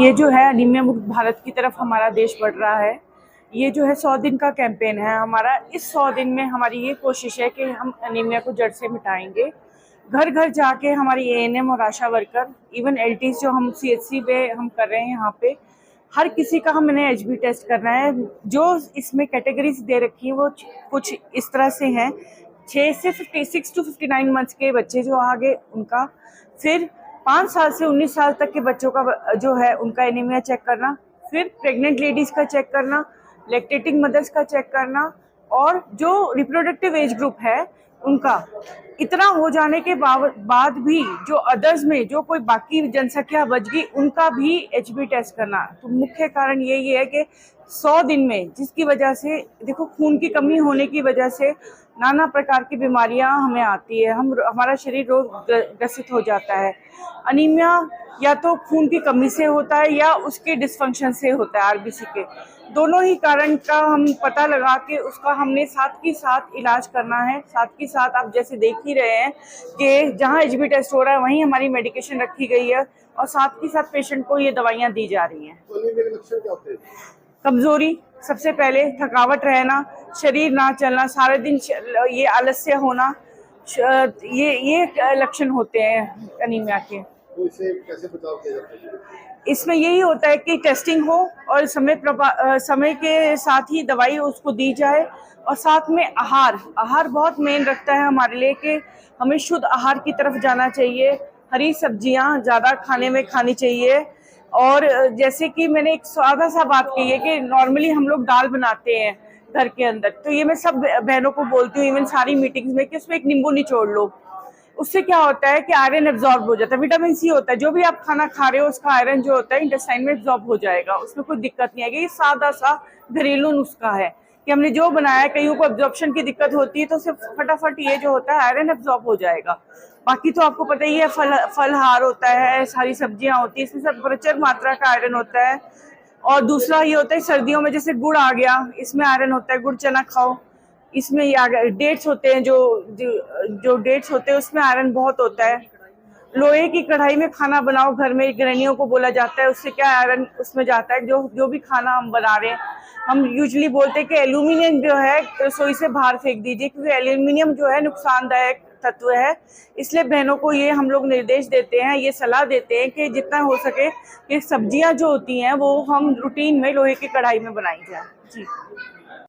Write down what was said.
ये जो है अनीमिया मुक्त भारत की तरफ हमारा देश बढ़ रहा है। ये जो है 100 दिन का कैंपेन है हमारा। इस 100 दिन में हमारी ये कोशिश है कि हम अनीमिया को जड़ से मिटाएंगे। घर घर जाके हमारी एएनएम और आशा वर्कर, इवन एलटीज जो हम सीएचसी पे हम कर रहे हैं, यहाँ पे हर किसी का हमने एचबी टेस्ट करना है। जो इसमें कैटेगरीज दे रखी हैं वो कुछ इस तरह से हैं। 6 से 56 टू 59 मंथ्स के बच्चे जो आगे उनका, फिर 5 साल से 19 साल तक के बच्चों का जो है उनका एनीमिया चेक करना, फिर प्रेग्नेंट लेडीज का चेक करना, लैक्टेटिंग मदर्स का चेक करना, और जो रिप्रोडक्टिव एज ग्रुप है उनका। इतना हो जाने के बाद भी जो अदर्स में जो कोई बाकी जनसंख्या बच गई उनका भी एचबी टेस्ट करना। तो मुख्य कारण यही है कि 100 दिन में, जिसकी वजह से देखो खून की कमी होने की वजह से नाना प्रकार की बीमारियां हमें आती है, हमारा शरीर रोग ग्रसित हो जाता है। अनीमिया या तो खून की कमी से होता है या उसके डिस्फंक्शन से होता है, आरबीसी के। दोनों ही कारण का हम पता लगा के उसका हमने साथ ही साथ इलाज करना है। साथ ही साथ आप जैसे देख ही रहे हैं कि जहां एचबी टेस्ट हो रहा है वहीं हमारी मेडिकेशन रखी गई है, और साथ ही साथ पेशेंट को ये दवाइयां दी जा रही हैं। कमजोरी सबसे पहले, थकावट रहना, शरीर ना चलना, सारे दिन ये आलस्य होना, ये लक्षण होते हैं अनीमिया के। तो इससे कैसे बचाव किया जाता है? इसमें यही होता है कि टेस्टिंग हो और समय के साथ ही दवाई उसको दी जाए, और साथ में आहार बहुत मेन रखता है हमारे लिए कि हमें शुद्ध आहार की तरफ जाना चाहिए। हरी सब्जियां ज़्यादा खाने में खानी चाहिए। और जैसे कि मैंने एक सादा सा बात की है कि नॉर्मली हम लोग दाल बनाते हैं घर के अंदर, तो ये मैं सब बहनों को बोलती हूँ इवन सारी मीटिंग्स में कि उसमें एक नींबू निचोड़ लो। उससे क्या होता है कि आयरन एब्जॉर्ब हो जाता है, विटामिन सी होता है, जो भी आप खाना खा रहे हो उसका आयरन जो होता है इंटेस्टाइन में एब्जॉर्ब हो जाएगा, उसमें कोई दिक्कत नहीं आएगी। ये सादा सा घरेलू नुस्खा है कि हमने जो बनाया, कईयों को एब्जॉर्प्शन की दिक्कत होती है तो सिर्फ फटाफट ये जो होता है आयरन एब्जॉर्ब हो जाएगा। बाकी तो आपको पता ही है, फलहार होता है, सारी सब्जियां होती है, इसमें सब प्रचुर मात्रा का आयरन होता है। और दूसरा ये होता है सर्दियों में जैसे गुड़ आ गया, इसमें आयरन होता है, गुड़ चना खाओ। इसमें ये डेट्स होते हैं, जो डेट्स होते हैं उसमें आयरन बहुत होता है। लोहे की कढ़ाई में खाना बनाओ घर में, गृहिणियों को बोला जाता है, उससे क्या आयरन उसमें जाता है। जो भी खाना हम बना रहे हैं, हम यूजुअली बोलते हैं कि एल्यूमिनियम जो है रसोई से बाहर फेंक दीजिए, क्योंकि एल्यूमिनियम जो है नुकसानदायक तत्व है। इसलिए बहनों को ये हम लोग निर्देश देते हैं, ये सलाह देते हैं कि जितना हो सके कि सब्जियां जो होती हैं वो हम रूटीन में लोहे की कढ़ाई में बनाई जाए। जी।